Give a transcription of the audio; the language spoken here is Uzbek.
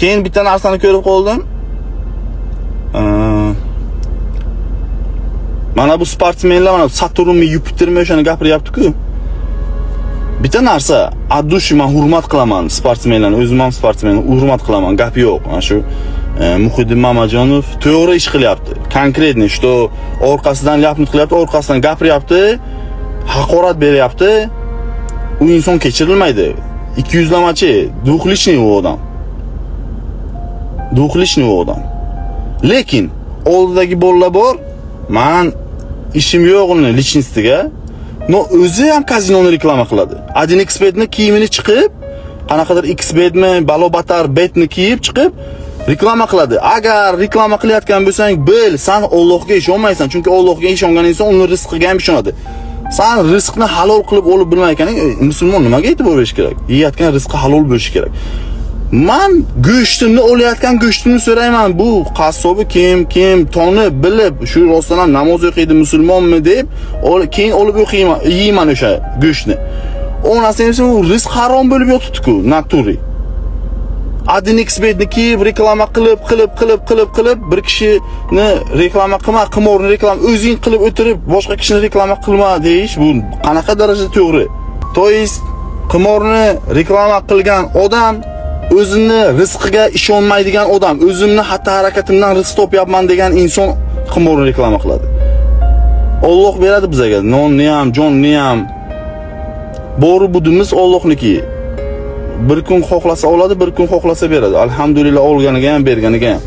Keyin bitta narsani ko'rib qoldim. Mana bu sportsmenlar mana Saturnmi, Yupitermi o'shani gapiryapti-ku. Bitta narsa, addushi men hurmat qilaman sportsmenlarni, o'zim ham sportsmenman, hurmat qilaman, gap yo'q. Mana shu Muhiddin Mamajonov to'g'ri ish qilyapti. Konkretni, что orqasidan ляпнут qilyapti, orqasidan gapiryapti, haqorat beryapti. U inson kechirilmaydi. 200lamachi, duxlichniy u odam. Duxlichniy u odam. Lekin oldidagi bolalar bor. Men ishim yo'q uni lichnistiga. No o'zi ham kazinoni reklama qiladi. 1xbetni kiyimini chiqib, qanaqadir xbetmi, balobatar betni kiyib chiqib reklama qiladi. Agar reklama qilayotgan bo'lsang, bil, sen Allohga ishonmaysan, chunki Allohga ishongan inson uni rizqiga ham ishonadi. Sen rizqni halol qilib olib bilmaykaning, musulmon nimaga e'tibor berish kerak? Yeyotgan rizqi halol bo'lishi kerak. Men go'shtimni olayotgan go'shtimni so'rayman. Bu qassobi kim tonib bilib, shu rostdan ham namoz o'qiydi, musulmonmi deb, keyin olib yeyman o'sha go'shtni. Onasi esa u rizq harom bo'lib yotibdi-ku, naturi. Adinxbetni kiyib reklama qilib bir kishini reklama qilma, qimorni reklama o'zing qilib o'tirib, boshqa kishini reklama qilma deyish bu qanaqa darajada to'g'ri? To'yis qimorni reklama qilgan odam o'zini rizqiga ishonmaydigan odam, o'zimni xatti harakatimdan rizq topyapman degan inson qimorni reklama qiladi. Alloh beradi bizga, nonni ham, jonni ham. Bori budimiz Allohniki. Bir kun xohlasa oladi, bir kun xohlasa beradi. Alhamdulillah olganiga ham, berganiga ham.